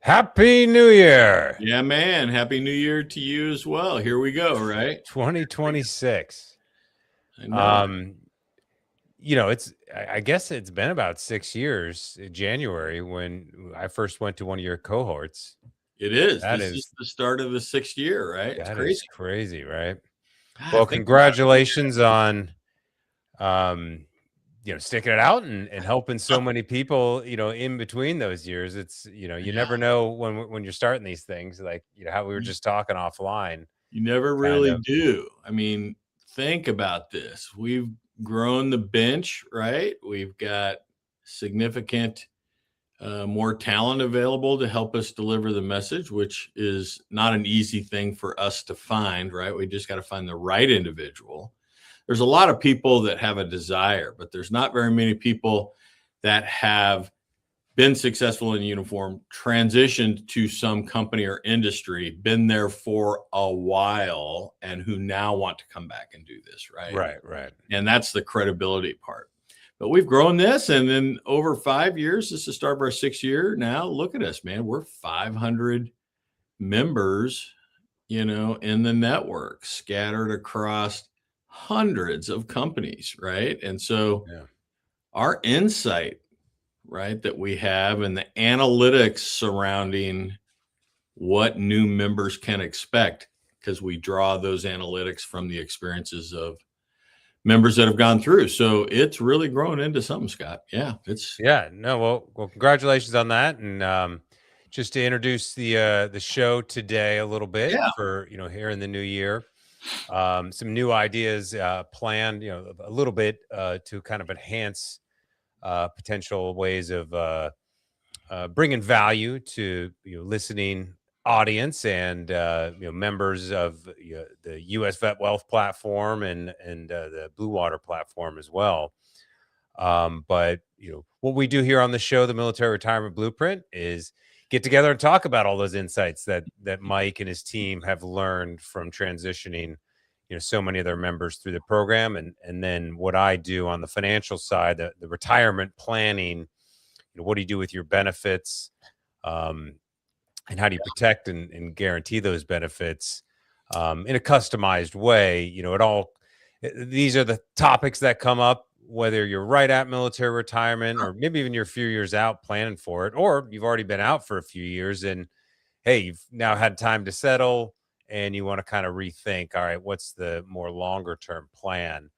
Happy New Year, Yeah, man. Happy New Year to you as well. Here we go, right? 2026. I know. Um, I guess it's been about 6 years in January when I first went to one of your cohorts. It is. That This is is the start of the sixth year, right? It's that is crazy. crazy, right? God, Well, think about it. congratulations on um, sticking it out and helping so many people, in between those years. It's, you Yeah, never know when you're starting these things, like, how we were you just talking offline, you never kind really of. do. I mean, think about this. We've grown the bench, right? We've got significant more talent available to help us deliver the message, which is not an easy thing for us to find, right? We just got to find the right individual. There's a lot of people that have a desire, but there's not very many people that have been successful in uniform, transitioned to some company or industry, been there for a while, and who now want to come back and do this, right? Right, right. And that's the credibility part. But we've grown this, and then over 5 years, this is the start of our 6th year. Now, look at us, man. We're 500 members, in the network, scattered across hundreds of companies, right? And so Yeah. our insight, right, that we have and the analytics surrounding what new members can expect, because we draw those analytics from the experiences of members that have gone through. So it's really grown into something, Scott. Yeah, it's Yeah, no, well, congratulations on that, and just to introduce the show today a little bit yeah, for here in the new year, some new ideas planned, a little bit to kind of enhance potential ways of bringing value to listening audience and members of the U.S. Vet Wealth platform and the Blue Water platform as well. But what we do here on the show, the Military Retirement Blueprint, is get together and talk about all those insights that Mike and his team have learned from transitioning, so many of their members through the program, and then what I do on the financial side, the retirement planning. What do you do with your benefits, um, and how do you protect and guarantee those benefits in a customized way? These are the topics that come up whether you're right at military retirement or maybe even you're a few years out planning for it, or you've already been out for a few years and hey, you've now had time to settle and you want to kind of rethink, all right, what's the more longer term plan?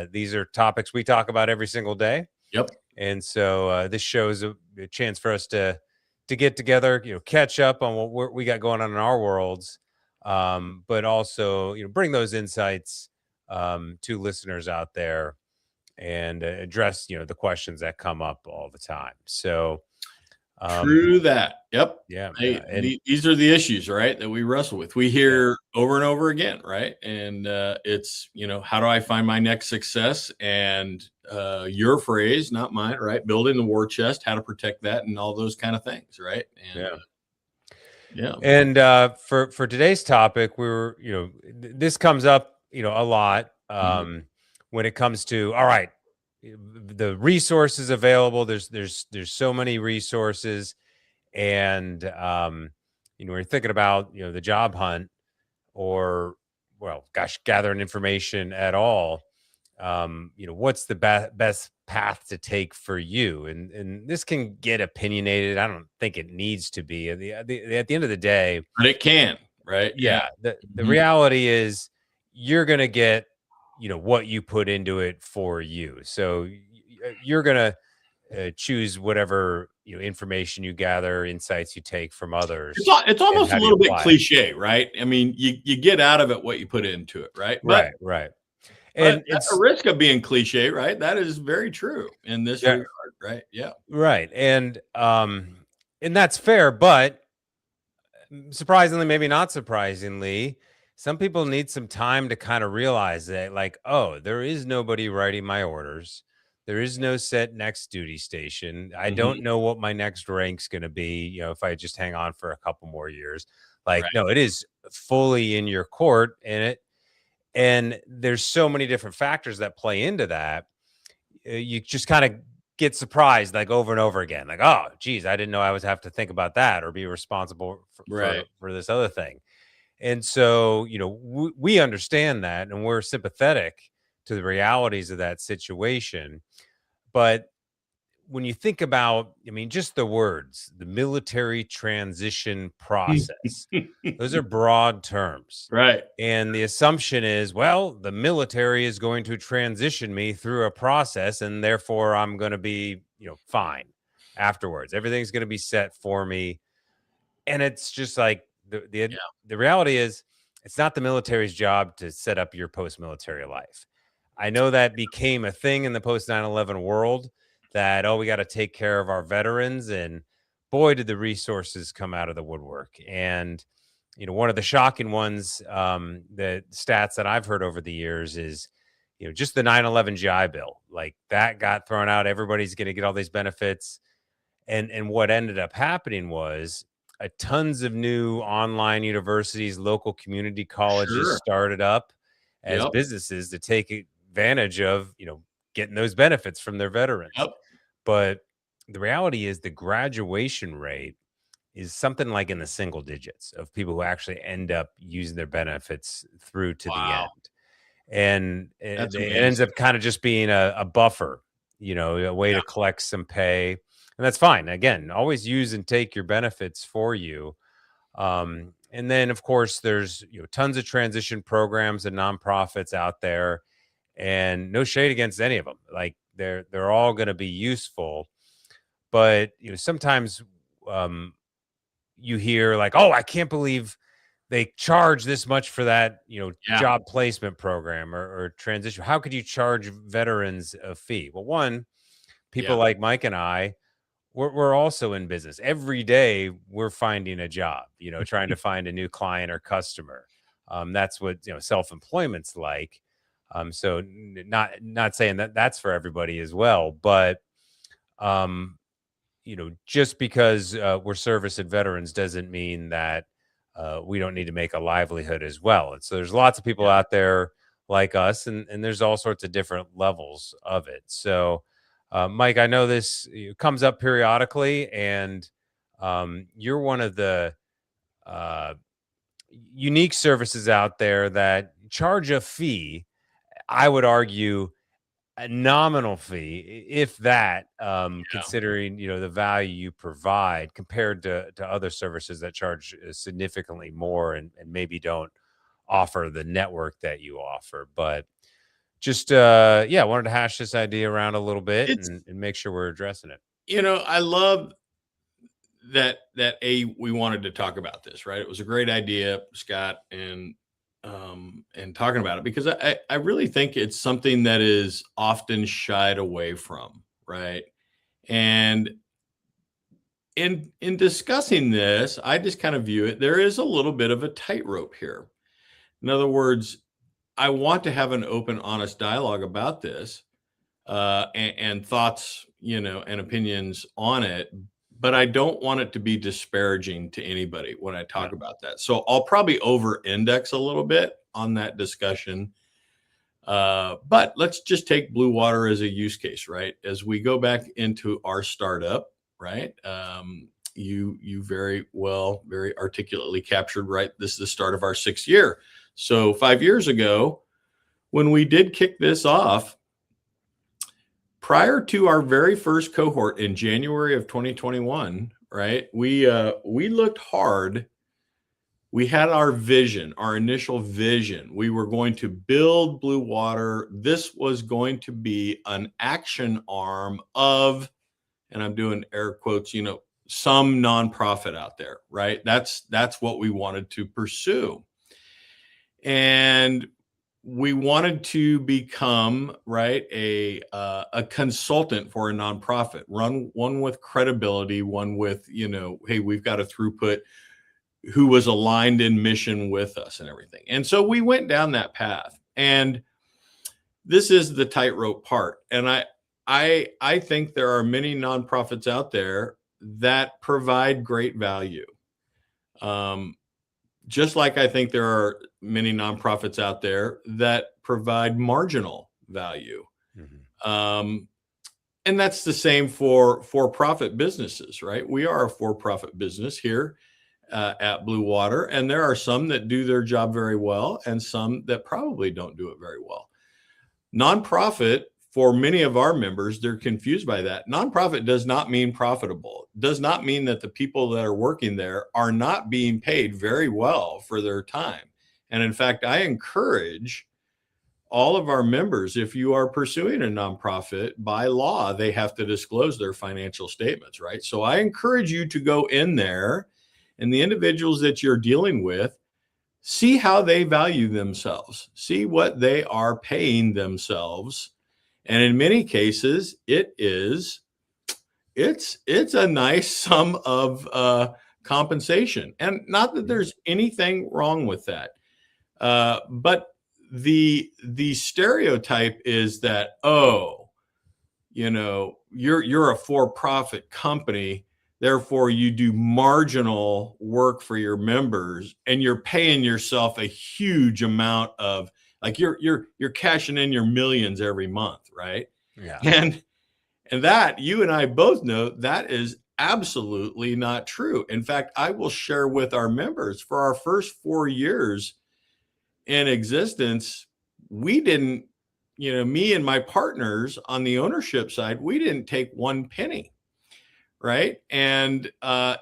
These are topics we talk about every single day. yep. And so this shows a chance for us to get together, catch up on what we got going on in our worlds, but also bring those insights to listeners out there and address the questions that come up all the time. So True that. Yep. yeah, Hey, and these are the issues, right, that we wrestle with. We yeah, hear over and over again, right? And it's, how do I find my next success? And your phrase, not mine, right? Building the war chest, how to protect that, and all those kind of things, right? And yeah. yeah, And for today's topic, we were, this comes up, a lot mhm. when it comes to, all right, the resources available. There's so many resources, and when you're thinking about the job hunt, or well, gosh, gathering information at all, what's the best path to take for you? And this can get opinionated. I don't think it needs to be. At the end of the day, But it can, right? Yeah. yeah, the Mhm. reality is you're gonna get what you put into it for you. So you're gonna choose whatever information you gather, insights you take from others, It's and almost a how do you little bit apply it. cliche, right? I mean, you get out of it what you put into it, right? But Right, right. but And at the it's risk of being cliche, right? That is very true in this yeah, regard, right? Yeah. right. And that's fair, but surprisingly, maybe not surprisingly, some people need some time to kind of realize that, like, oh, there is nobody writing my orders. There is no set next duty station. I don't Mhm. know what my next rank's going to be, if I just hang on for a couple more years. Like, Right. no, it is fully in your court, and there's so many different factors that play into that. You just kind of get surprised like over and over again. Like, oh, geez, I didn't know I was have to think about that or be responsible Right. for this other thing. And so, we understand that and we're sympathetic to the realities of that situation. But when you think about, I mean, just the words, the military transition process, those are broad terms. Right. And the assumption is, well, the military is going to transition me through a process and therefore I'm going to be, fine afterwards. Everything's going to be set for me. And it's just like Yeah. the reality is it's not the military's job to set up your post-military life. I know that became a thing in the post 9/11 world that, oh, we got to take care of our veterans. And boy, did the resources come out of the woodwork. And, one of the shocking ones, the stats that I've heard over the years is, just the 9/11 GI Bill, like that got thrown out. Everybody's going to get all these benefits. And what ended up happening was tons of new online universities, local community colleges Sure. started up as Yep. businesses to take advantage of, getting those benefits from their veterans. Yep. But the reality is the graduation rate is something like in the single digits of people who actually end up using their benefits through to the Wow. end. And That's it ends amazing. up kind of just being a buffer, a way Yeah. to collect some pay. And that's fine. Again, always use and take your benefits for you. And then, of course, there's tons of transition programs and nonprofits out there, and no shade against any of them. Like they're all going to be useful, but sometimes um, you hear like, oh, I can't believe they charge this much for that, Yeah. job placement program or transition. How could you charge veterans a fee? Well, one, people Yeah. like Mike and I, we're also in business. Every day we're finding a job, trying to find a new client or customer. That's what, self-employment's like. So not saying that that's for everybody as well, but um, just because we're servicing veterans doesn't mean that we don't need to make a livelihood as well. And so there's lots of people Yeah. out there like us, and there's all sorts of different levels of it. So, Mike, I know this comes up periodically, and you're one of the uh, unique services out there that charge a fee. I would argue a nominal fee, if that, considering the value you provide compared to other services that charge significantly more and maybe don't offer the network that you offer. But just yeah, wanted to hash this idea around a little bit It's, and make sure we're addressing it. I love that we wanted to talk about this, right? It was a great idea, Scott, and talking about it because I really think it's something that is often shied away from, right? And in discussing this, I just kind of view it, there is a little bit of a tightrope here. In other words, I want to have an open, honest dialogue about this, and thoughts, and opinions on it. But I don't want it to be disparaging to anybody when I Yeah. talk about that. So I'll probably over index a little bit on that discussion. But let's just take Blue Water as a use case, right? As we go back into our startup, right? You very well, very articulately captured, right? This is the start of our 6th year. So 5 years ago, when we did kick this off, prior to our very first cohort in January of 2021, right? We looked hard. We had our vision, our initial vision. We were going to build Blue Water. This was going to be an action arm of, and I'm doing air quotes, some nonprofit out there, right? That's what we wanted to pursue. And we wanted to become, right, a consultant for a nonprofit, run one with credibility, one with, hey, we've got a throughput who was aligned in mission with us and everything. And so we went down that path. And this is the tightrope part. And I think there are many nonprofits out there that provide great value. Just like I think there are many nonprofits out there that provide marginal value. Mhm. Um, And that's the same for for-profit businesses, right? We are a for-profit business here at Blue Water, and there are some that do their job very well and some that probably don't do it very well. Nonprofit, for many of our members, they're confused by that. Nonprofit does not mean profitable, does not mean that the people that are working there are not being paid very well for their time. And in fact, I encourage all of our members, if you are pursuing a nonprofit, by law, they have to disclose their financial statements, right? So I encourage you to go in there and the individuals that you're dealing with, see how they value themselves, see what they are paying themselves. And in many cases, it's a nice sum of compensation. And not that there's anything wrong with that. But the stereotype is that, oh, you're a for-profit company, therefore you do marginal work for your members and you're paying yourself a huge amount of, like, you're cashing in your millions every month, right? Yeah. And that, you and I both know, that is absolutely not true. In fact, I will share with our members, for our first 4 years in existence, we didn't, me and my partners on the ownership side, we didn't take one penny, right? And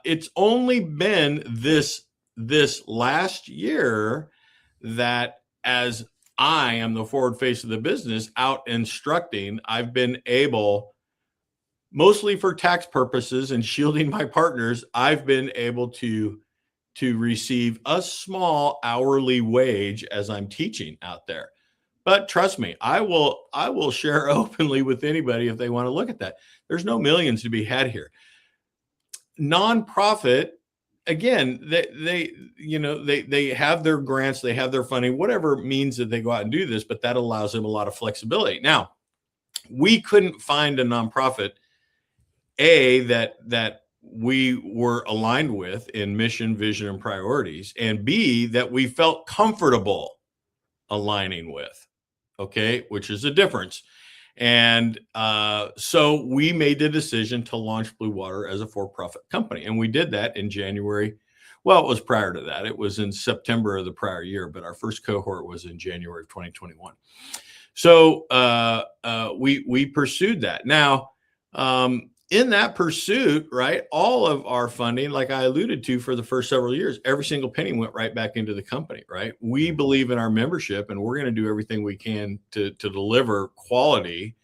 it's only been this last year that, as I am the forward face of the business out instructing, I've been able, mostly for tax purposes and shielding my partners, I've been able to receive a small hourly wage as I'm teaching out there. But trust me, I will share openly with anybody if they want to look at that. There's no millions to be had here. Nonprofit, again, they have their grants, they have their funding, whatever means that they go out and do this, but that allows them a lot of flexibility. Now, we couldn't find a nonprofit, that we were aligned with in mission, vision, and priorities, and B, that we felt comfortable aligning with, okay, which is a difference. And so we made the decision to launch Blue Water as a for-profit company. And we did that in January. Well, it was prior to that. It was in September of the prior year, but our first cohort was in January of 2021. So we pursued that. Now, in that pursuit, right, all of our funding, like I alluded to, for the first several years, every single penny went right back into the company, right? We believe in our membership, and we're going to do everything we can to deliver quality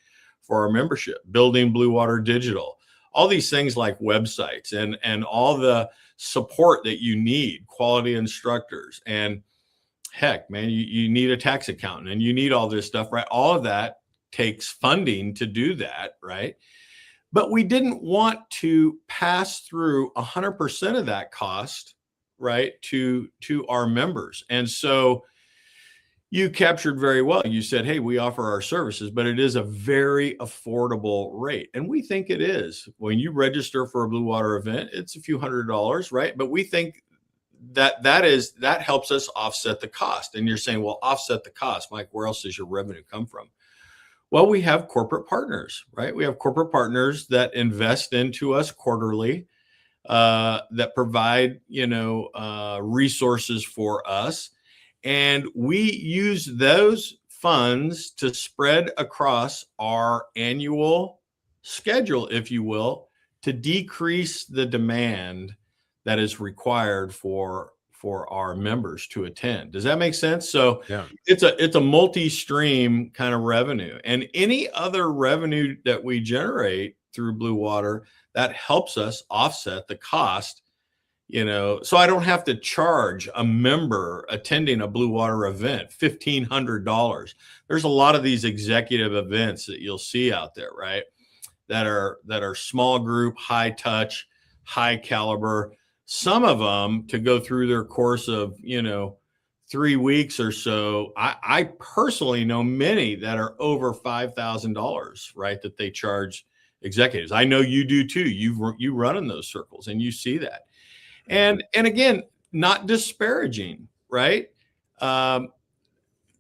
for our membership, building Blue Water Digital, all these things like websites and all the support that you need, quality instructors, and heck, man, you need a tax accountant and you need all this stuff, right? All of that takes funding to do that, right? But we didn't want to pass through 100% of that cost, right, to our members. And so you captured very well. You said, hey, we offer our services, but it is a very affordable rate. And we think it is. When you register for a Blue Water event, it's a few $100s, right? But we think that helps us offset the cost. And you're saying, well, offset the cost, Mike, where else does your revenue come from? Well, we have corporate partners, right? We have corporate partners that invest into us quarterly, that provide, resources for us. And we use those funds to spread across our annual schedule, if you will, to decrease the demand that is required for our members to attend. Does that make sense? So yeah, it's a multi-stream kind of revenue, and any other revenue that we generate through Blue Water, that helps us offset the cost, so I don't have to charge a member attending a Blue Water event $1,500. There's a lot of these executive events that you'll see out there, right? That are small group, high touch, high caliber. Some of them, to go through their course of, 3 weeks or so, I personally know many that are over $5,000, right, that they charge executives. I know you do too. You run in those circles and you see that. And again, not disparaging, right?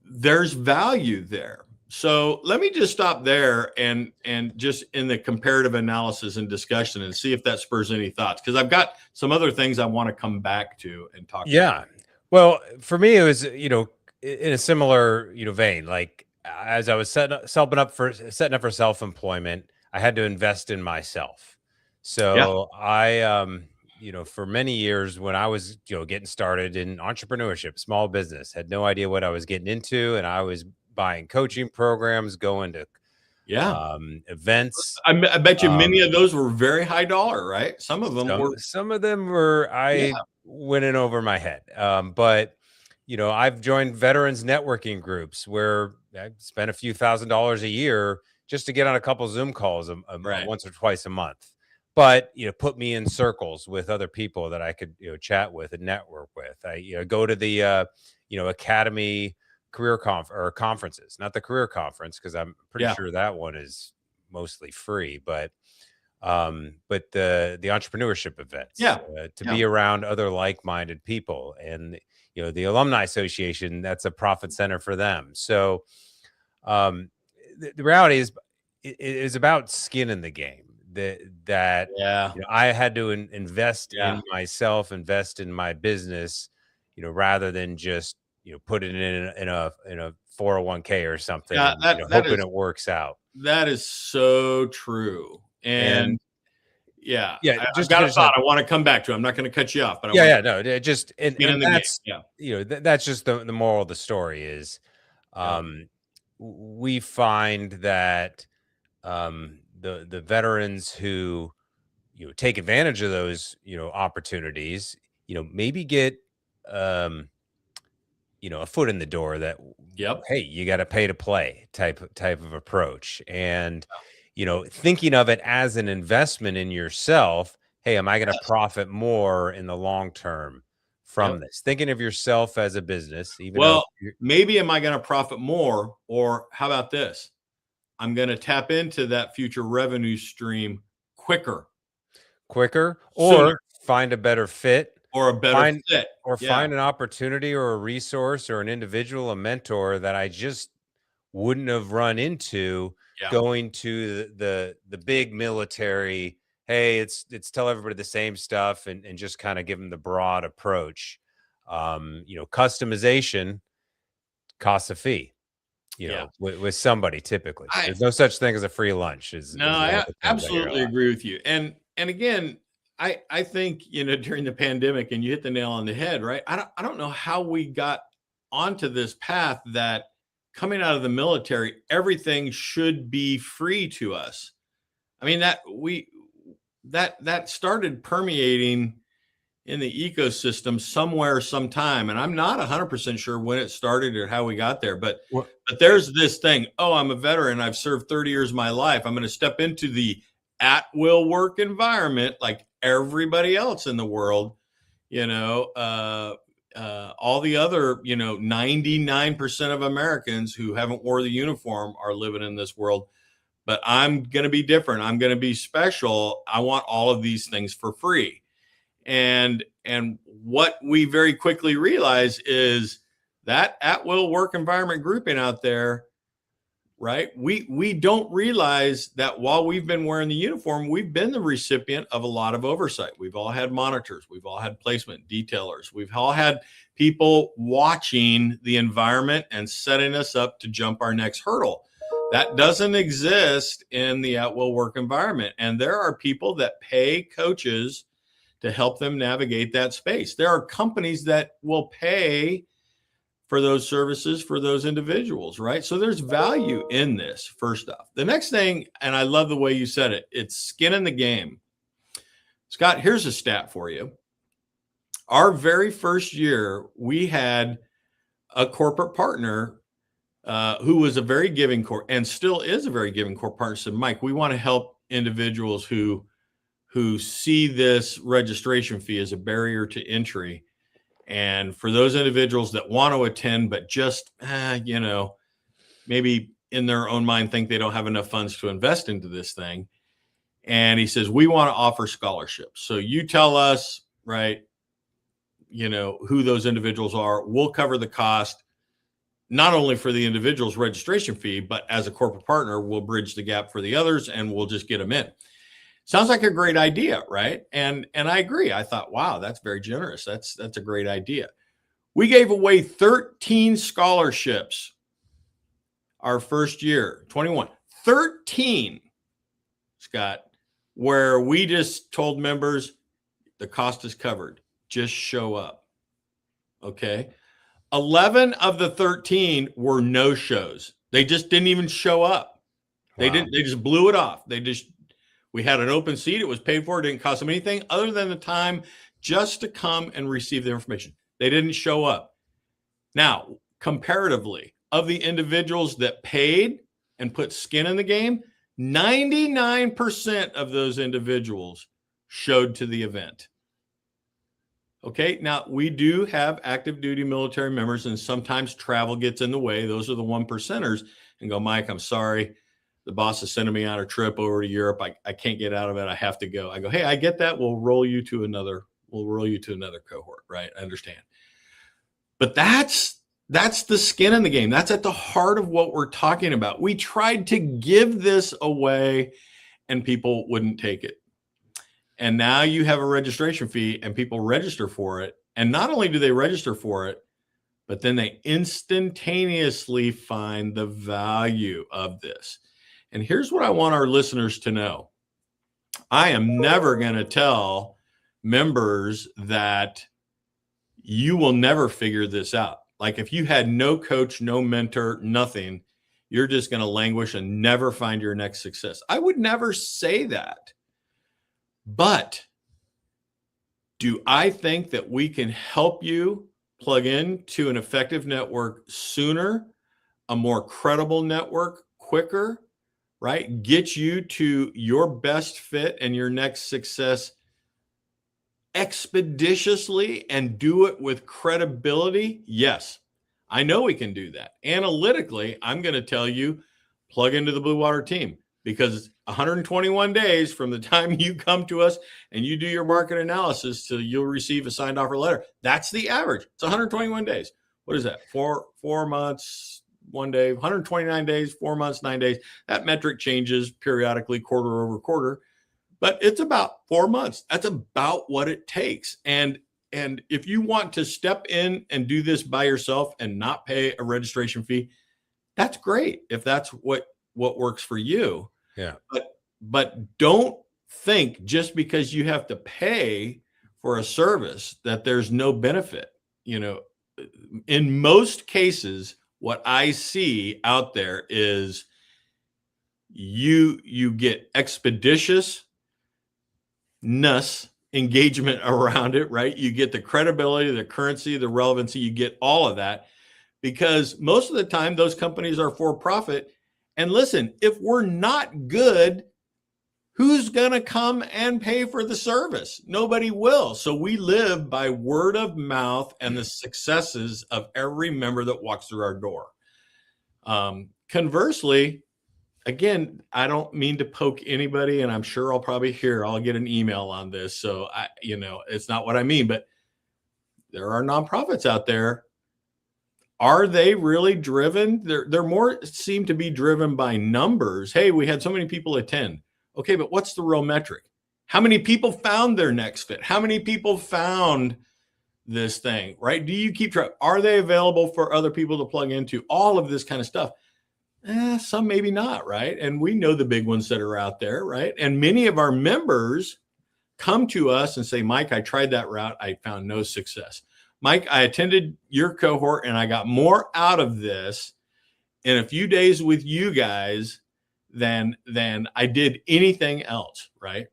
There's value there. So let me just stop there and just in the comparative analysis and discussion and see if that spurs any thoughts, because I've got some other things I want to come back to and talk about. Yeah. Well, for me, it was, in a similar, vein. Like as I was setting up for self-employment, I had to invest in myself. Yeah. So I, for many years when I was, getting started in entrepreneurship, small business, had no idea what I was getting into. And I was buying coaching programs, going to Yeah. events. I bet you many Um, of those were very high dollar, right? Some of them were. some of them were Yeah. I went in over my head. But I've joined veterans networking groups where I spend a few $1,000s a year just to get on a couple Zoom calls Right. once or twice a month. But put me in circles with other people that I could chat with and network with. I go to the Academy career conferences, not the career conference because I'm pretty Yeah. sure that one is mostly free, but the entrepreneurship events, Yeah. to Yeah. be around other like-minded people. And the alumni association, that's a profit center for them. So um the reality is it is about skin in the game, that Yeah. I had to invest Yeah. in myself, invest in my business, rather than just put it in a 401k or something, Yeah. and That hoping is it works out. so true. And And yeah, yeah, I've just to got a finish thought that. I want to come back to. I'm not going to cut you off, but I Yeah, want yeah, no, just skin in and the game. that's Yeah. that's just the moral of the story is, Yeah. um, we find that the veterans who take advantage of those opportunities, maybe get um a foot in the door that, Yep. hey, you got to pay to play type of approach. And thinking of it as an investment in yourself. Hey, am I going to Yes. profit more in the long term from Yep. this? Thinking of yourself as a business, even though Well, maybe am I going to profit more? Or how about this? I'm going to tap into that future revenue stream quicker, quicker, sooner, or find a better fit, or a better find fit. Yeah. find an opportunity or a resource or an individual, a mentor that I just wouldn't have run into Yeah. going to the big military. Hey, it's tell everybody the same stuff, and just kind of give them the broad approach. Customization costs a fee, Yeah. with somebody. Typically I there's no such thing as a free lunch, No, is one of I the things I hear a absolutely lot. agree with you. And again, I think, during the pandemic, and you hit the nail on the head, right? I don't know how we got onto this path that coming out of the military, everything should be free to us. I mean, that started permeating in the ecosystem somewhere, sometime, and I'm not 100% sure when it started or how we got there, but Well, there's this thing. Oh, I'm a veteran. I've served 30 years of my life. I'm going to step into the at will work environment like everybody else in the world. All the other, 99% of Americans who haven't wore the uniform are living in this world. But I'm going to be different. I'm going to be special. I want all of these things for free. And what we very quickly realize is that at will work environment grouping out there, right? We don't realize that while we've been wearing the uniform, we've been the recipient of a lot of oversight. We've all had monitors, we've all had placement detailers, we've all had people watching the environment and setting us up to jump our next hurdle. That doesn't exist in the at will work environment. And there are people that pay coaches to help them navigate that space. There are companies that will pay for those services for those individuals, right? So there's value in this, first off. The next thing, and I love the way you said it, it's skin in the game. Scott, here's a stat for you. Our very first year, we had a corporate partner who was a very giving core and still is a very giving core partner. Said, Mike, we want to help individuals who see this registration fee as a barrier to entry. And for those individuals that want to attend, but just, maybe in their own mind think they don't have enough funds to invest into this thing. And he says, we want to offer scholarships. So you tell us, right, who those individuals are. We'll cover the cost. not only for the individual's registration fee, but as a corporate partner, we'll bridge the gap for the others and we'll just get them in. Sounds like a great idea, right? And I agree. I thought, wow, that's very generous. That's a great idea. We gave away 13 scholarships our first year, 21. 13, Scott, where we just told members the cost is covered. Just show up. Okay. 11 of the 13 were no shows. They just didn't even show up. They didn't, they just blew it off. We had an open seat. It was paid for. It didn't cost them anything other than the time just to come and receive the information. They didn't show up. Now, comparatively, of the individuals that paid and put skin in the game, 99% of those individuals showed to the event. Okay, now we do have active duty military members, and sometimes travel gets in the way. Those are the 1%ers, and go, Mike, I'm sorry. The boss is sending me on a trip over to Europe. I can't get out of it. I have to go. I go, hey, I get that. We'll roll you to another cohort, right? I understand. But that's the skin in the game. That's at the heart of what we're talking about. We tried to give this away and people wouldn't take it. And now you have a registration fee and people register for it. And not only do they register for it, but then they instantaneously find the value of this. And here's what I want our listeners to know. I am never going to tell members that you will never figure this out. Like if you had no coach, no mentor, nothing, you're just going to languish and never find your next success. I would never say that. But do I think that we can help you plug into an effective network sooner, a more credible network quicker, right? Get you to your best fit and your next success expeditiously and do it with credibility? Yes, I know we can do that. Analytically, I'm going to tell you, plug into the Blue Water team, because 121 days from the time you come to us and you do your market analysis till you'll receive a signed offer letter. That's the average. It's 121 days. What is that? Four months, 1 day, 129 days, 4 months, 9 days. That metric changes periodically, quarter over quarter, but it's about 4 months. That's about what it takes. And if you want to step in and do this by yourself and not pay a registration fee, that's great. If that's what works for you. Yeah. But don't think just because you have to pay for a service that there's no benefit. You know, in most cases, what I see out there is you get expeditiousness engagement around it, right? You get the credibility, the currency, the relevancy, you get all of that, because most of the time those companies are for profit. And listen, if we're not good, who's going to come and pay for the service? Nobody will. So we live by word of mouth and the successes of every member that walks through our door. Conversely, again, I don't mean to poke anybody, and I'm sure I'll get an email on this. So it's not what I mean, but there are nonprofits out there. Are they really driven? They're more seem to be driven by numbers. Hey, we had so many people attend. Okay, but what's the real metric? How many people found their next fit? How many people found this thing, right? Do you keep track? Are they available for other people to plug into? All of this kind of stuff. Some maybe not, right? And we know the big ones that are out there, right? And many of our members come to us and say, Mike, I tried that route. I found no success. Mike, I attended your cohort and I got more out of this in a few days with you guys than I did anything else, right?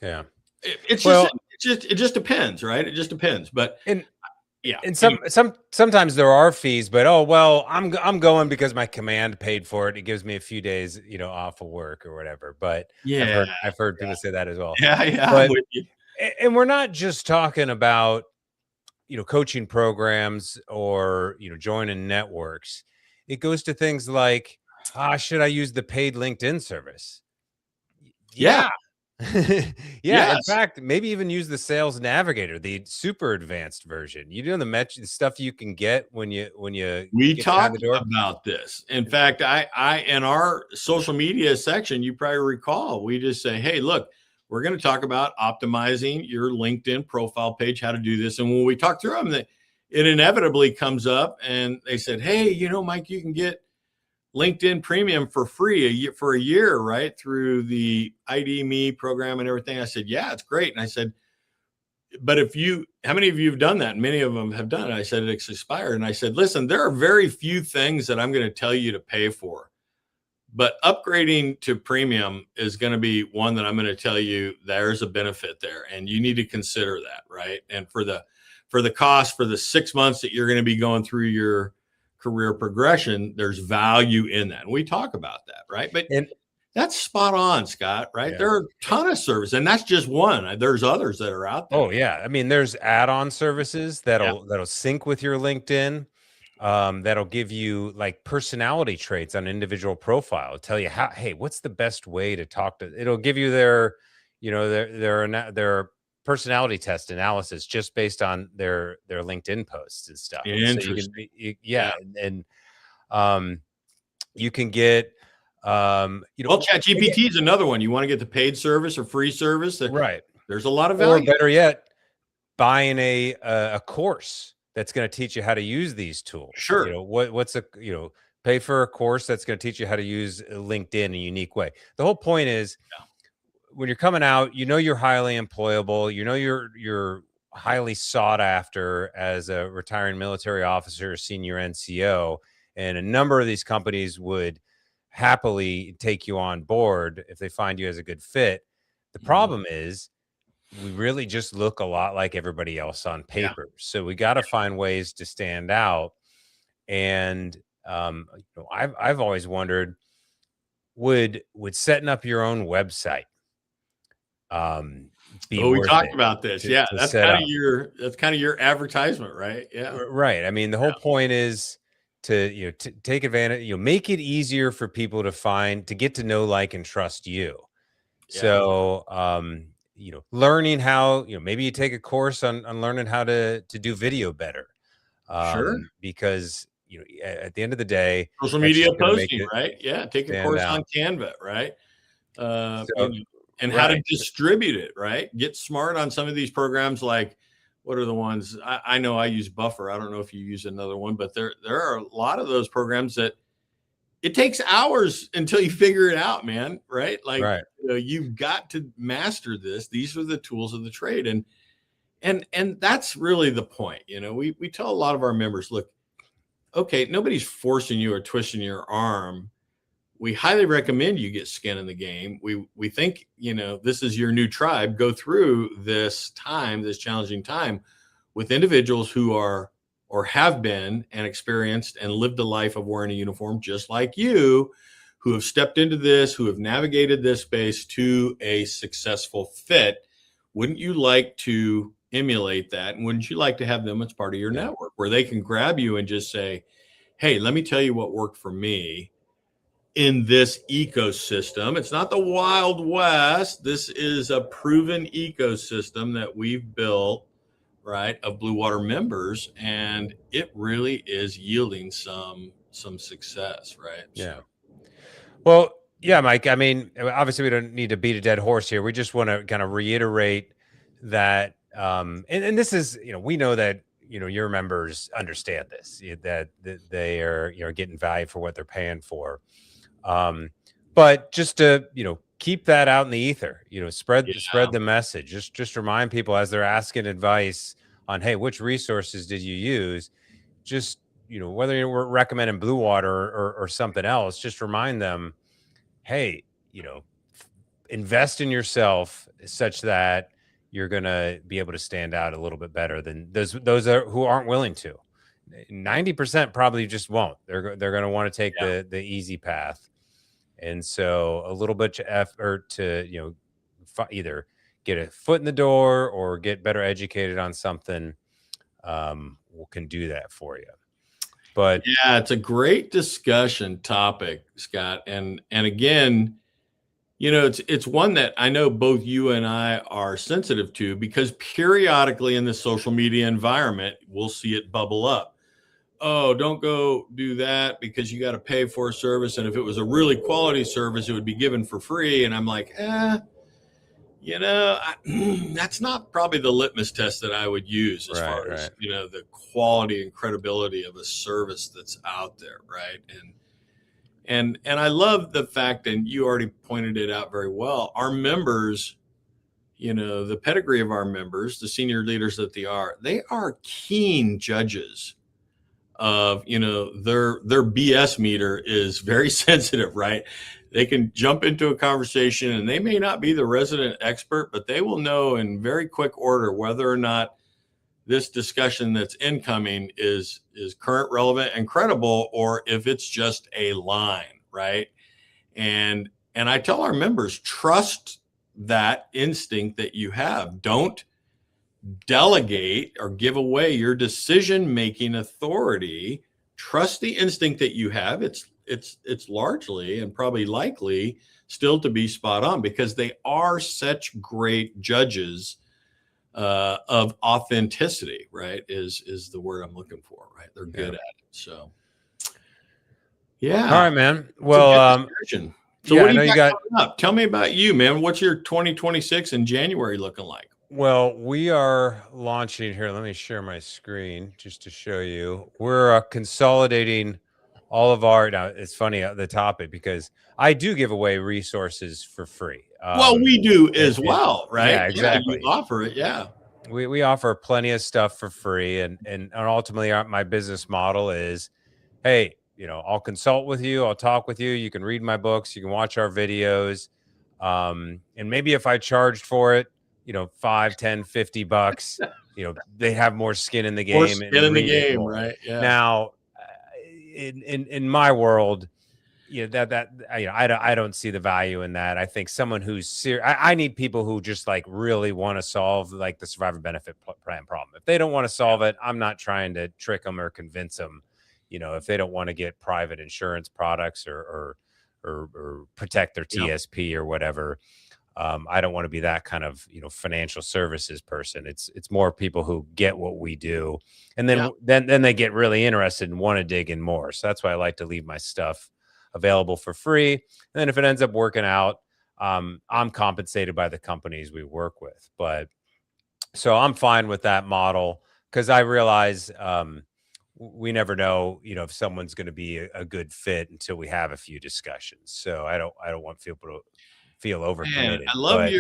Yeah. It just depends, right? It just depends. But yeah. And sometimes there are fees, but I'm going because my command paid for it. It gives me a few days, off of work or whatever. But yeah, I've heard people say that as well. Yeah. But, I'm with you. And we're not just talking about coaching programs or joining networks. It goes to things like, should I use the paid LinkedIn service? Yeah. Yeah, in Yes, fact, maybe even use the Sales Navigator, the super advanced version. You know the stuff you can get when you we get behind the talked door? about this. In fact, I in our social media section, you probably recall, we just say, hey, look, we're going to talk about optimizing your LinkedIn profile page, how to do this. And when we talk through them, it inevitably comes up and they said, hey, Mike, you can get LinkedIn Premium for free for a year, right? Through the ID Me program and everything. I said, yeah, it's great. And I said, but how many of you have done that? And many of them have done it. I said, it's expired. And I said, listen, there are very few things that I'm going to tell you to pay for, but upgrading to premium is going to be one that I'm going to tell you there's a benefit there. And you need to consider that. Right. And for the cost for the 6 months that you're going to be going through your career progression, there's value in that. And we talk about that. Right. But And that's spot on, Scott, right? yeah. There are a ton of services, and that's just one. There's others that are out there. Oh yeah. I mean, there's add-on services Yeah, that'll sync with your LinkedIn. That'll give you like personality traits on individual profile. It'll tell you hey, what's the best way to talk to. It'll give you their personality test analysis just based on their LinkedIn posts and stuff. And so you can interesting. yeah, Yeah. and um, you can get Well, ChatGPT is another one. You want to get the paid service or free service? right, There's a lot of or value. better yet, buying a course that's going to teach you how to use these tools. Sure. What's pay for a course that's going to teach you how to use LinkedIn in a unique way. The whole point is when you're coming out, you're highly employable, you're highly sought after as a retiring military officer, senior NCO, and a number of these companies would happily take you on board if they find you as a good fit. The Mhm. problem is we really just look a lot like everybody else on Yeah. paper. So we got to find ways to stand out. And I've always wondered, would setting up your own website be Oh, we worth talked it about this. to, Yeah, to set up? that's kind of your advertisement, right? Yeah. Right. I mean, the whole point is to take advantage, make it easier for people to get to know, like, and trust you. Yeah. So, learning how, maybe you take a course on learning how to do video better. Sure. Because, at the end of the day, Social that's media just going to make posting, it right? Yeah. Take a stand course on out. Canva, right? So, And how to right. distribute it, right? Get smart on some of these programs. Like, what are the ones I know? I use Buffer. I don't know if you use another one, but there are a lot of those programs that it takes hours until you figure it out, man. Right? Like, Right. you've got to master this. These are the tools of the trade, and that's really the point. We tell a lot of our members, look, okay, nobody's forcing you or twisting your arm. We highly recommend you get skin in the game. We think, this is your new tribe. Go through this challenging time with individuals who are or have been and experienced and lived a life of wearing a uniform just like you, who have stepped into this, who have navigated this space to a successful fit. Wouldn't you like to emulate that? And wouldn't you like to have them as part of your Yeah. network where they can grab you and just say, hey, let me tell you what worked for me in this ecosystem. It's not the Wild West. This is a proven ecosystem that we've built, right, of Blue Water members, and it really is yielding some success, right? So Yeah. Well, yeah, Mike. I mean, obviously, we don't need to beat a dead horse here. We just want to kind of reiterate that, and this is, we know that your members understand this, that they are getting value for what they're paying for. But just to keep that out in the ether, spread yeah, the message. Just remind people as they're asking advice on, hey, which resources did you use? Just whether you're recommending Blue Water or something else, just remind them, hey, invest in yourself such that you're going to be able to stand out a little bit better than who aren't willing to. 90% probably just won't. They're going to want to take yeah. the easy path. And so a little bit of effort to, either get a foot in the door or get better educated on something, can do that for you. But Yeah, it's a great discussion topic, Scott. And again, It's one that I know both you and I are sensitive to, because periodically in the social media environment, we'll see it bubble up. Oh, don't go do that because you got to pay for a service. And if it was a really quality service, it would be given for free. And I'm like, that's not probably the litmus test that I would use as far as, the quality and credibility of a service that's out there. Right. And I love the fact, and you already pointed it out very well, our members, the pedigree of our members, the senior leaders that they are keen judges of, their BS meter is very sensitive, right? They can jump into a conversation and they may not be the resident expert, but they will know in very quick order whether or not this discussion that's incoming is current, relevant, and credible, or if it's just a line, right? And I tell our members, trust that instinct that you have. Don't delegate or give away your decision-making authority. Trust the instinct that you have. It's largely and probably likely still to be spot on, because they are such great judges of authenticity, right? Is the word I'm looking for, right? They're good at it. So, yeah. All right, man. Well, so what do you got coming up? Tell me about you, man. What's your 2026 in January looking like? Well, we are launching here. Let me share my screen just to show you. We're consolidating all of our. Now, it's funny the topic, because I do give away resources for free. Well, we do as well, right? Yeah, exactly. Yeah, you offer it, yeah. We offer plenty of stuff for free, and ultimately my business model is, hey, I'll consult with you, I'll talk with you, you can read my books, you can watch our videos, and maybe if I charged for it, $5, $10, $50, they have more skin in the game. More skin in the game, right? Yeah. Now, in my world, I don't see the value in that. I think someone who's serious. I need people who just like really want to solve like the survivor benefit plan problem. If they don't want to solve it, I'm not trying to trick them or convince them. If they don't want to get private insurance products or protect their TSP or whatever, I don't want to be that kind of financial services person. It's more people who get what we do, and then they get really interested and want to dig in more. So that's why I like to leave my stuff available for free. And then if it ends up working out, I'm compensated by the companies we work with. But so I'm fine with that model, because I realize we never know, if someone's going to be a good fit until we have a few discussions. So I don't want people to feel overcommitted. I love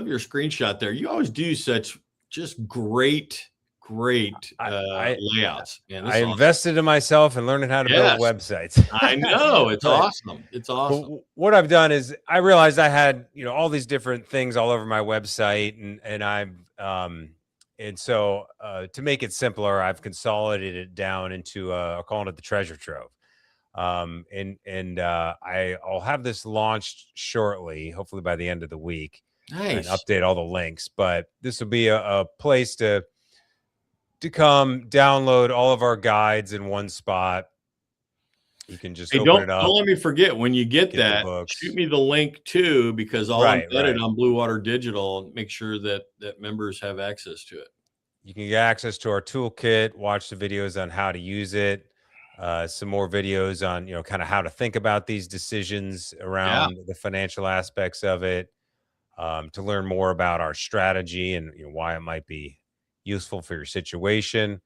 your screenshot there. You always do such just great layouts. Man, I invested in myself and learning how to build websites. I know. It's awesome. It's awesome. What I've done is I realized I had, all these different things all over my website, and I've, and so to make it simpler, I've consolidated it down into, calling it the treasure trove. I'll have this launched shortly, hopefully by the end of the week. Nice. And update all the links, but this will be a place to come download all of our guides in one spot. You can just open it up. Don't let me forget, when you get that, shoot me the link too, because I'll embed it on Blue Water Digital and make sure that members have access to it. You can get access to our toolkit, watch the videos on how to use it, some more videos on kind of how to think about these decisions around the financial aspects of it, to learn more about our strategy and why it might be useful for your situation,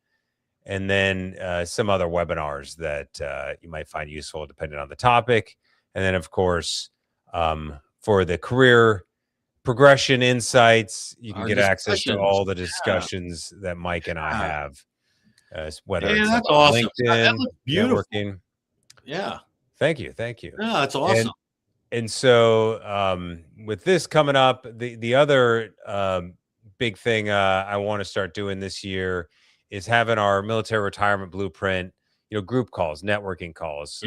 and then some other webinars that you might find useful depending on the topic. And then, of course, for the career progression insights, you can get access to all the discussions that Mike and I have, whether it's that's awesome. LinkedIn, that looks beautiful. Networking. Yeah. Thank you. No, that's awesome. And so with this coming up, the other big thing I want to start doing this year is having our military retirement blueprint, group calls, networking calls.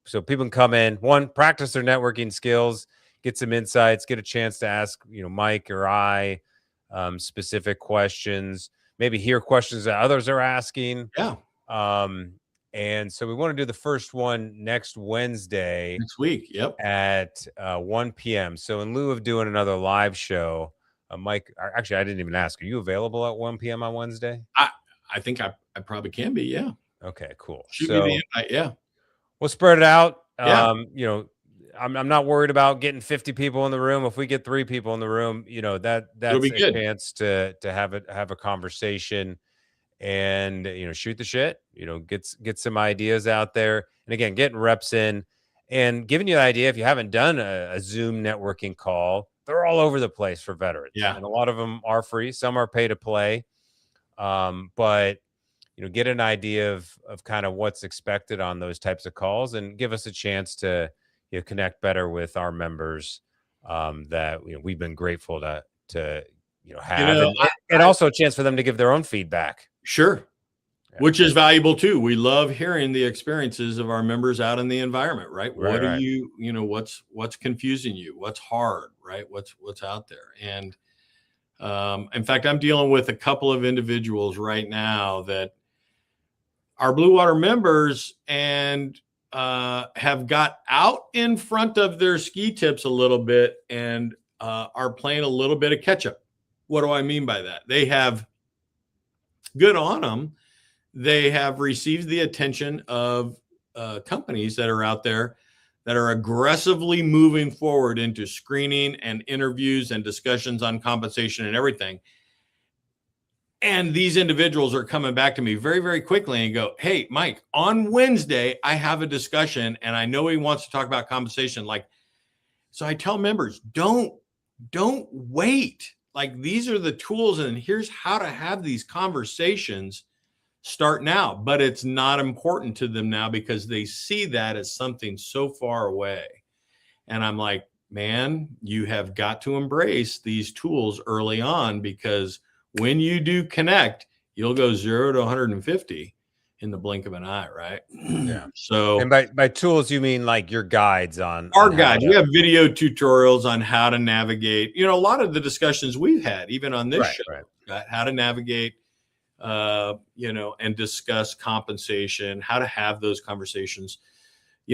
So people can come in, one, practice their networking skills, get some insights, get a chance to ask, Mike or I specific questions, maybe hear questions that others are asking. Yeah. And so we want to do the first one next Wednesday Next week. Yep. at 1 p.m. So in lieu of doing another live show, Mike, actually, I didn't even ask. Are you available at 1 p.m. on Wednesday? I think I probably can be. Yeah. Okay, cool. Shoot me the invite. Yeah. We'll spread it out. Yeah. I'm not worried about getting 50 people in the room. If we get 3 people in the room, that's be a good. chance to have a conversation and shoot the shit. Get some ideas out there, and again, getting reps in and giving you an idea. If you haven't done a Zoom networking call, they're all over the place for veterans, Yeah. and a lot of them are free. Some are pay to play, but get an idea of kind of what's expected on those types of calls, and give us a chance to connect better with our members that we've been grateful to have, and also a chance for them to give their own feedback. Sure. Yeah. Which is valuable too. We love hearing the experiences of our members out in the environment, right? What are you, what's confusing you? What's hard, right? What's out there? And in fact, I'm dealing with a couple of individuals right now that are Blue Water members and have got out in front of their ski tips a little bit and are playing a little bit of catch up. What do I mean by that? They have, good on them, they have received the attention of companies that are out there that are aggressively moving forward into screening and interviews and discussions on compensation and everything. And these individuals are coming back to me very, very quickly and go, hey, Mike, on Wednesday, I have a discussion and I know he wants to talk about compensation. So I tell members, don't wait. These are the tools and here's how to have these conversations. Start now, but it's not important to them now because they see that as something so far away. And I'm like, man, you have got to embrace these tools early on, because when you do connect, you'll go 0 to 150 in the blink of an eye, right? Yeah. So, and by tools, you mean like your guides on our guides. We have video tutorials on how to navigate. A lot of the discussions we've had, even on this show, how to navigate, and discuss compensation, how to have those conversations.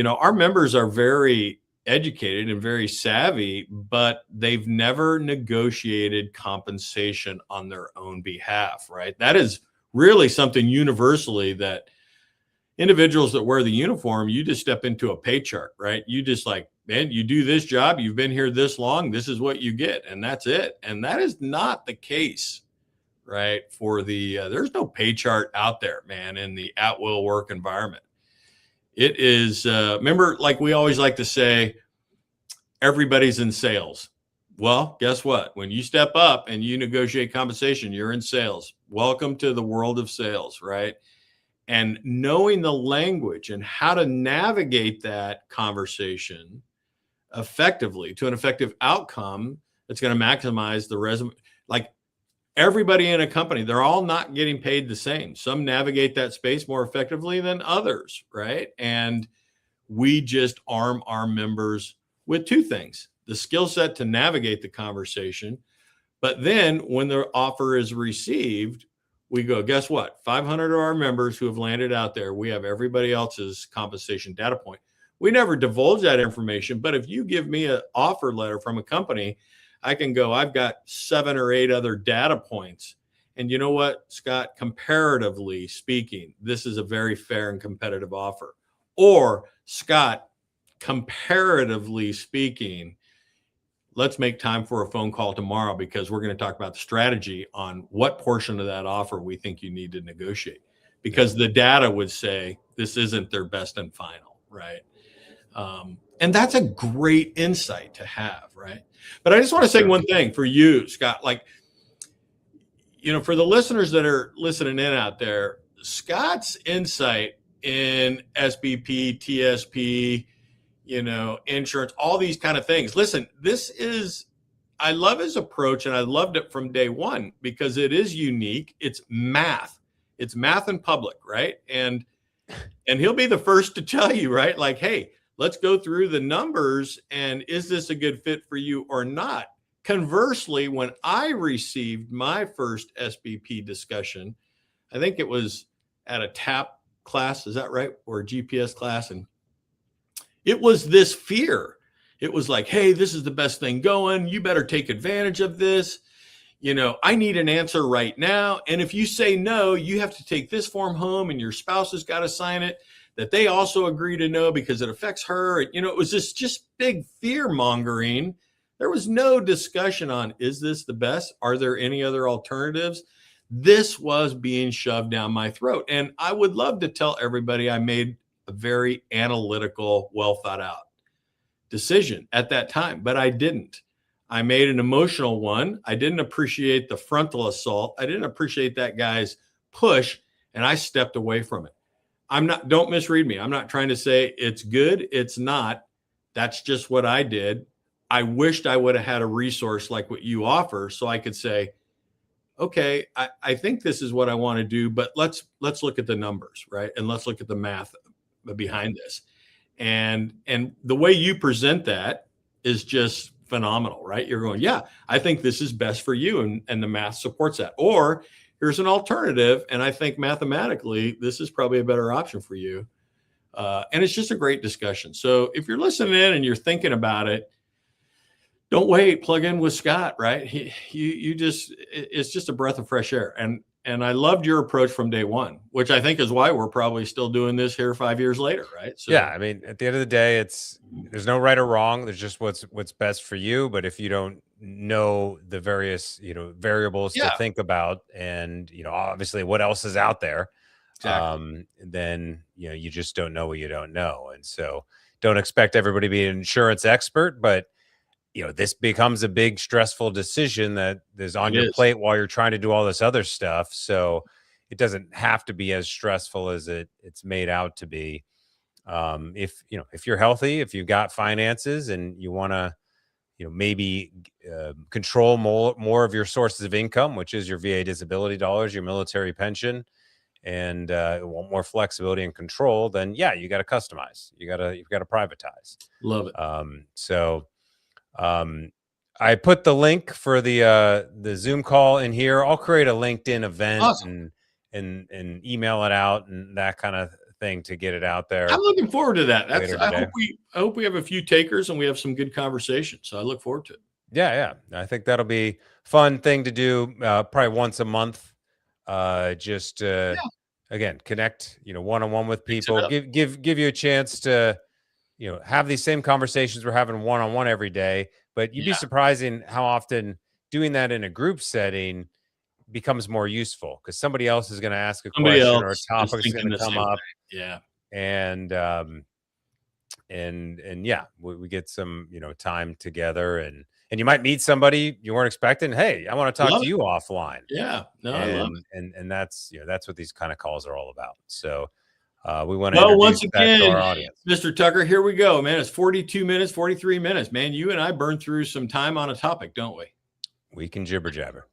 Our members are very educated and very savvy, but they've never negotiated compensation on their own behalf, right? That is really something universally that individuals that wear the uniform, you just step into a pay chart, right? You just man, you do this job, you've been here this long, this is what you get, and that's it. And that is not the case, right? For there's no pay chart out there, man, in the at-will work environment. It is, remember, like we always like to say, everybody's in sales. Well, guess what? When you step up and you negotiate compensation, you're in sales. Welcome to the world of sales, right? And knowing the language and how to navigate that conversation effectively to an effective outcome that's going to maximize the resume. Everybody in a company, they're all not getting paid the same. Some navigate that space more effectively than others, right? And we just arm our members with 2 things: the skill set to navigate the conversation. But then when the offer is received, we go, guess what? 500 of our members who have landed out there, we have everybody else's compensation data point. We never divulge that information, but if you give me an offer letter from a company, I can go, I've got 7 or 8 other data points. And you know what, Scott, comparatively speaking, this is a very fair and competitive offer. Or, Scott, comparatively speaking, let's make time for a phone call tomorrow because we're going to talk about the strategy on what portion of that offer we think you need to negotiate. Because the data would say this isn't their best and final, right? And that's a great insight to have, right? But I just want to say one thing for you, Scott, for the listeners that are listening in out there, Scott's insight in SBP, TSP, insurance, all these kind of things. Listen, I love his approach and I loved it from day one because it is unique. It's math. It's math in public, right? And he'll be the first to tell you, right? Hey, let's go through the numbers and is this a good fit for you or not? Conversely, when I received my first SBP discussion, I think it was at a TAP class. Is that right? Or a GPS class. And it was this fear. It was like, hey, this is the best thing going. You better take advantage of this. I need an answer right now. And if you say no, you have to take this form home and your spouse has got to sign it, that they also agree to no because it affects her. It was just big fear mongering. There was no discussion on, is this the best? Are there any other alternatives? This was being shoved down my throat. And I would love to tell everybody I made a very analytical, well thought out decision at that time, but I didn't. I made an emotional one. I didn't appreciate the frontal assault. I didn't appreciate that guy's push, and I stepped away from it. Don't misread me. I'm not trying to say it's good. It's not. That's just what I did. I wished I would have had a resource like what you offer so I could say, okay, I think this is what I want to do, but let's look at the numbers, right? And let's look at the math behind this. And the way you present that is just phenomenal, right? You're going, yeah, I think this is best for you. And the math supports that. Or here's an alternative. And I think mathematically, this is probably a better option for you. And it's just a great discussion. So if you're listening in and you're thinking about it, don't wait, plug in with Scott, right? It's just a breath of fresh air. And I loved your approach from day one, which I think is why we're probably still doing this here 5 years later, right? So yeah, I mean, at the end of the day, there's no right or wrong. There's just what's best for you. But if you don't know the various, variables to yeah, think about, and obviously what else is out there, exactly. then you just don't know what you don't know. And so don't expect everybody to be an insurance expert, but this becomes a big stressful decision that is on It your is. plate while you're trying to do all this other stuff. So it doesn't have to be as stressful as it's made out to be. If you're healthy, if you've got finances and you want to, maybe control more of your sources of income, which is your VA disability dollars, your military pension, and want more flexibility and control, then yeah, you got to customize. You've got to privatize. Love it. I put the link for the Zoom call in here. I'll create a LinkedIn event Awesome. and email it out and that kind of thing to get it out there. I'm looking forward to that. I hope we have a few takers and we have some good conversation. So I look forward to it. Yeah. I think that'll be a fun thing to do probably once a month. Again, connect, one-on-one with people, give you a chance to, have these same conversations we're having one-on-one every day. But you'd be surprising how often doing that in a group setting becomes more useful because somebody else is going to ask a question or a topic is going to come up. Yeah. And yeah, we get some, time together and you might meet somebody you weren't expecting. Hey, I want to talk to you offline. Yeah. No, I love it. And that's, that's what these kind of calls are all about. So we want to introduce once that again, to our audience. Mr. Tucker, here we go, man. It's 42 minutes, 43 minutes, man. You and I burn through some time on a topic, don't we? We can jibber jabber.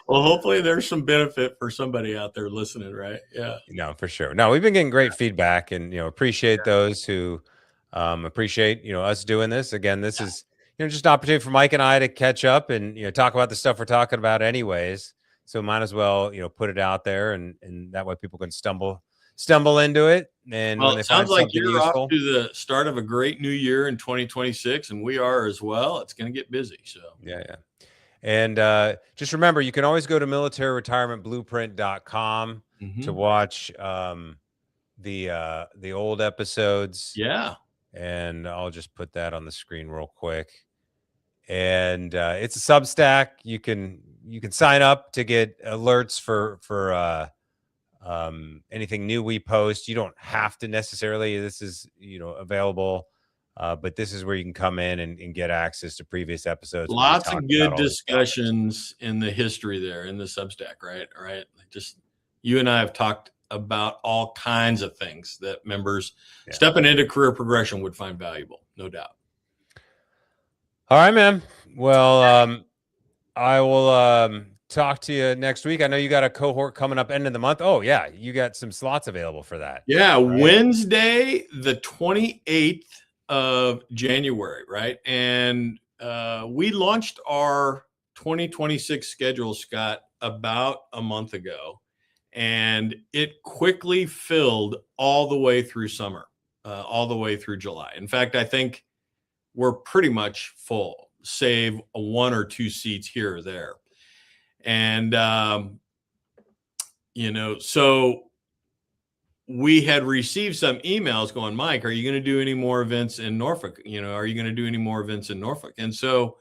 Well, hopefully there's some benefit for somebody out there listening, right? Yeah. No, for sure. No, we've been getting great feedback and, appreciate those who appreciate, us doing this. Again, this is, just an opportunity for Mike and I to catch up and, talk about the stuff we're talking about anyways. So might as well, put it out there and that way people can stumble into it. And well, when they it sounds like you're useful, off to the start of a great new year in 2026, and we are as well. It's going to get busy. So yeah. And just remember, you can always go to militaryretirementblueprint.com to watch the old episodes. Yeah. And I'll just put that on the screen real quick. And it's a Substack. You can sign up to get alerts for anything new we post. You don't have to necessarily. This is available, but this is where you can come in and get access to previous episodes. Lots of good discussions in the history there in the Substack, right? All right. Just you and I have talked about all kinds of things that members stepping into career progression would find valuable, no doubt. All right, man. Well, I will talk to you next week. I know you got a cohort coming up end of the month. Oh, yeah. You got some slots available for that. Yeah. Right? Wednesday, the 28th of January, right? And we launched our 2026 schedule, Scott, about a month ago. and it quickly filled all the way through summer, all the way through July. In fact, I think we're pretty much full, save one or two seats here or there. And, so we had received some emails going, Mike, are you going to do any more events in Norfolk? Are you going to do any more events in Norfolk? And so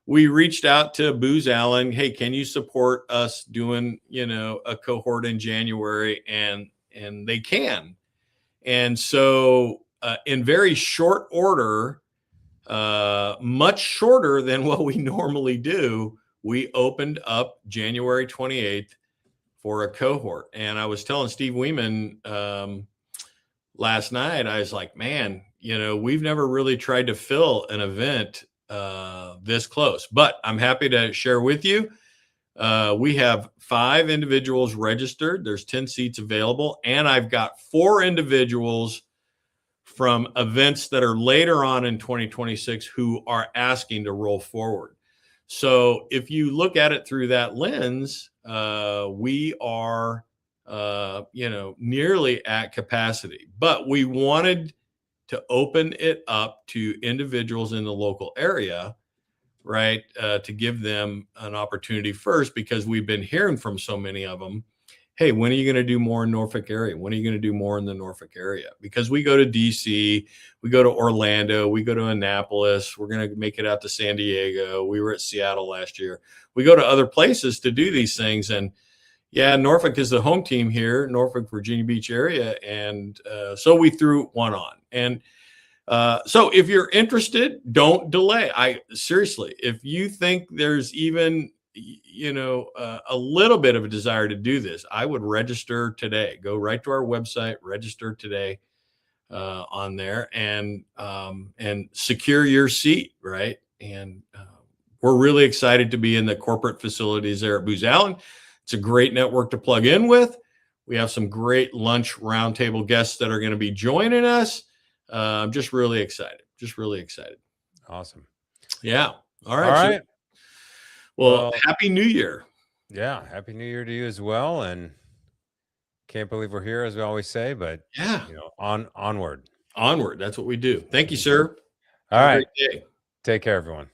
we reached out to Booz Allen. Hey, can you support us doing, a cohort in January? And they can. And so in very short order, much shorter than what we normally do, we opened up January 28th for a cohort. And I was telling Steve Weeman last night, I was like, man, we've never really tried to fill an event this close, but I'm happy to share with you. We have 5 individuals registered. There's 10 seats available. And I've got 4 individuals from events that are later on in 2026 who are asking to roll forward. So if you look at it through that lens, we are, nearly at capacity, but we wanted to open it up to individuals in the local area, right? To give them an opportunity first, because we've been hearing from so many of them, hey, when are you going to do more in Norfolk area? When are you going to do more in the Norfolk area? Because we go to DC, we go to Orlando, we go to Annapolis, we're going to make it out to San Diego. We were at Seattle last year. We go to other places to do these things. And yeah, Norfolk is the home team here, Norfolk, Virginia Beach area. And so we threw one on. And so if you're interested, don't delay. Seriously, if you think there's even a little bit of a desire to do this, I would register today. Go right to our website, register today on there, and secure your seat, right? And we're really excited to be in the corporate facilities there at Booz Allen. It's a great network to plug in with. We have some great lunch roundtable guests that are going to be joining us. I'm just really excited. Awesome. Yeah. All right. All right. Well, Happy New Year. Yeah. Happy New Year to you as well. And can't believe we're here, as we always say, but yeah, onward. Onward. That's what we do. Thank you, sir. All right. Have a great day. Take care, everyone.